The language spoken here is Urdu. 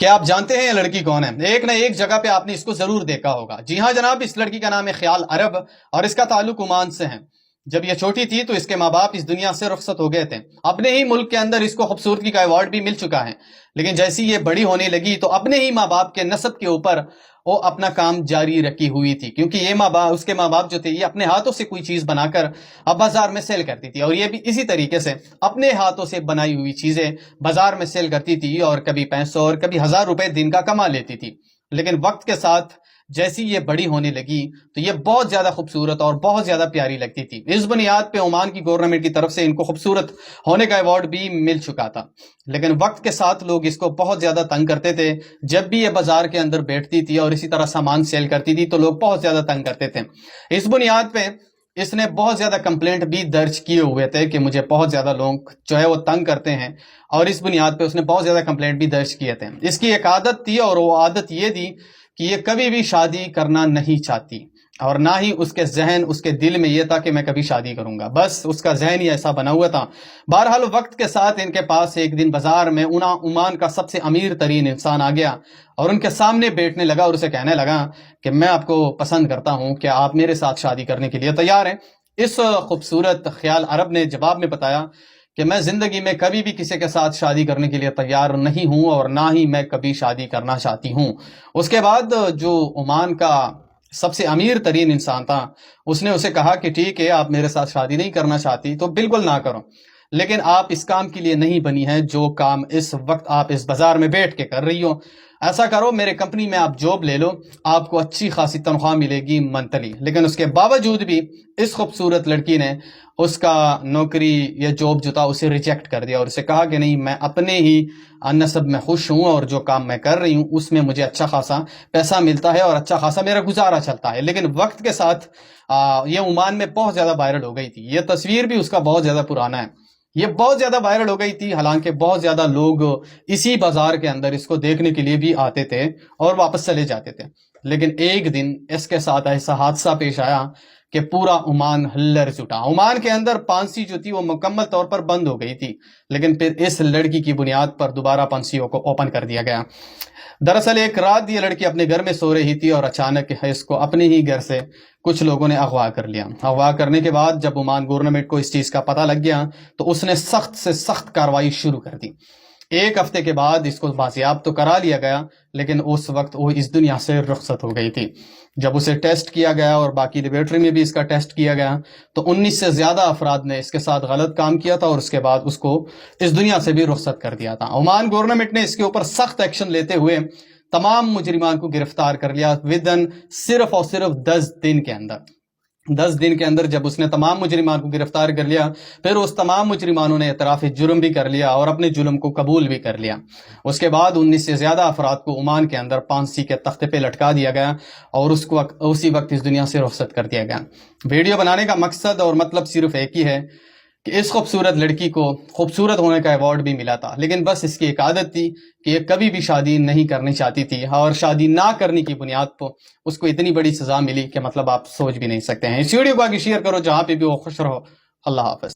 کیا آپ جانتے ہیں یہ لڑکی کون ہے؟ ایک نہ ایک جگہ پہ آپ نے اس کو ضرور دیکھا ہوگا۔ جی ہاں جناب، اس لڑکی کا نام ہے خیال عرب اور اس کا تعلق عمان سے ہے۔ جب یہ چھوٹی تھی تو اس کے ماں باپ اس دنیا سے رخصت ہو گئے تھے۔ اپنے ہی ملک کے اندر اس کو خوبصورتی کا ایوارڈ بھی مل چکا ہے، لیکن جیسی یہ بڑی ہونے لگی تو اپنے ہی ماں باپ کے نسب کے اوپر وہ اپنا کام جاری رکھی ہوئی تھی، کیونکہ یہ اس کے ماں باپ جو تھے یہ اپنے ہاتھوں سے کوئی چیز بنا کر اب بازار میں سیل کرتی تھی، اور یہ بھی اسی طریقے سے اپنے ہاتھوں سے بنائی ہوئی چیزیں بازار میں سیل کرتی تھی اور کبھی 500 اور کبھی 1000 روپے دن کا کما لیتی تھی۔ لیکن وقت کے ساتھ جیسی یہ بڑی ہونے لگی تو یہ بہت زیادہ خوبصورت اور بہت زیادہ پیاری لگتی تھی۔ اس بنیاد پہ عمان کی گورنمنٹ کی طرف سے ان کو خوبصورت ہونے کا ایوارڈ بھی مل چکا تھا، لیکن وقت کے ساتھ لوگ اس کو بہت زیادہ تنگ کرتے تھے۔ جب بھی یہ بازار کے اندر بیٹھتی تھی اور اسی طرح سامان سیل کرتی تھی تو لوگ بہت زیادہ تنگ کرتے تھے۔ اس بنیاد پہ اس نے بہت زیادہ کمپلینٹ بھی درج کیے ہوئے تھے کہ مجھے بہت زیادہ لوگ جو ہے وہ تنگ کرتے ہیں، اور اس بنیاد پہ اس نے بہت زیادہ کمپلینٹ بھی درج کیے تھے۔ اس کی ایک عادت تھی اور وہ عادت یہ تھی کہ یہ کبھی بھی شادی کرنا نہیں چاہتی، اور نہ ہی اس کے ذہن اس کے دل میں یہ تھا کہ میں کبھی شادی کروں گا، بس اس کا ذہن ہی ایسا بنا ہوا تھا۔ بہرحال وقت کے ساتھ ان کے پاس ایک دن بازار میں عمان کا سب سے امیر ترین انسان آ گیا اور ان کے سامنے بیٹھنے لگا اور اسے کہنے لگا کہ میں آپ کو پسند کرتا ہوں، کیا آپ میرے ساتھ شادی کرنے کے لیے تیار ہیں؟ اس خوبصورت خیال عرب نے جواب میں بتایا کہ میں زندگی میں کبھی بھی کسی کے ساتھ شادی کرنے کے لیے تیار نہیں ہوں اور نہ ہی میں کبھی شادی کرنا چاہتی ہوں۔ اس کے بعد جو عمان کا سب سے امیر ترین انسان تھا اس نے اسے کہا کہ ٹھیک ہے، آپ میرے ساتھ شادی نہیں کرنا چاہتی تو بالکل نہ کرو، لیکن آپ اس کام کے لیے نہیں بنی ہے جو کام اس وقت آپ اس بازار میں بیٹھ کے کر رہی ہو۔ ایسا کرو، میرے کمپنی میں آپ جاب لے لو، آپ کو اچھی خاصی تنخواہ ملے گی منتھلی۔ لیکن اس کے باوجود بھی اس خوبصورت لڑکی نے اس کا نوکری یا جاب جو تھا اسے ریجیکٹ کر دیا اور اسے کہا کہ نہیں، میں اپنے ہی نسب میں خوش ہوں اور جو کام میں کر رہی ہوں اس میں مجھے اچھا خاصا پیسہ ملتا ہے اور اچھا خاصا میرا گزارا چلتا ہے۔ لیکن وقت کے ساتھ یہ عمان میں بہت زیادہ وائرل ہو گئی تھی۔ یہ تصویر بھی اس کا بہت زیادہ پرانا ہے، یہ بہت زیادہ وائرل ہو گئی تھی، حالانکہ بہت زیادہ لوگ اسی بازار کے اندر اس کو دیکھنے کے لیے بھی آتے تھے اور واپس چلے جاتے تھے۔ لیکن ایک دن اس کے ساتھ ایسا حادثہ پیش آیا کہ پورا عمان لرز اٹھا۔ عمان کے اندر پانسی جو تھی وہ مکمل طور پر بند ہو گئی تھی، لیکن پھر اس لڑکی کی بنیاد پر دوبارہ پانسیوں کو اوپن کر دیا گیا۔ دراصل ایک رات یہ لڑکی اپنے گھر میں سو رہی تھی اور اچانک اس کو اپنے ہی گھر سے کچھ لوگوں نے اغوا کر لیا۔ اغوا کرنے کے بعد جب عمان گورنمنٹ کو اس چیز کا پتہ لگ گیا تو اس نے سخت سے سخت کارروائی شروع کر دی۔ ایک ہفتے کے بعد اس کو بازیاب تو کرا لیا گیا، لیکن اس وقت وہ اس دنیا سے رخصت ہو گئی تھی۔ جب اسے ٹیسٹ کیا گیا اور باقی لیبارٹری میں بھی اس کا ٹیسٹ کیا گیا تو 19 سے زیادہ افراد نے اس کے ساتھ غلط کام کیا تھا اور اس کے بعد اس کو اس دنیا سے بھی رخصت کر دیا تھا۔ عمان گورنمنٹ نے اس کے اوپر سخت ایکشن لیتے ہوئے تمام مجرمان کو گرفتار کر لیا ودن صرف اور صرف 10 دن کے اندر۔ 10 دن کے اندر جب اس نے تمام مجرمان کو گرفتار کر لیا، پھر اس تمام مجرمانوں نے اعتراف جرم بھی کر لیا اور اپنے جرم کو قبول بھی کر لیا۔ اس کے بعد 19 سے زیادہ افراد کو عمان کے اندر پھانسی کے تختے پہ لٹکا دیا گیا اور اس کو اسی وقت اس دنیا سے رخصت کر دیا گیا۔ ویڈیو بنانے کا مقصد اور مطلب صرف ایک ہی ہے کہ اس خوبصورت لڑکی کو خوبصورت ہونے کا ایوارڈ بھی ملا تھا، لیکن بس اس کی ایک عادت تھی کہ یہ کبھی بھی شادی نہیں کرنی چاہتی تھی، اور شادی نہ کرنے کی بنیاد پر اس کو اتنی بڑی سزا ملی کہ مطلب آپ سوچ بھی نہیں سکتے ہیں۔ اس ویڈیو کو آگے شیئر کرو جہاں پہ بھی وہ خوش رہو۔ اللہ حافظ۔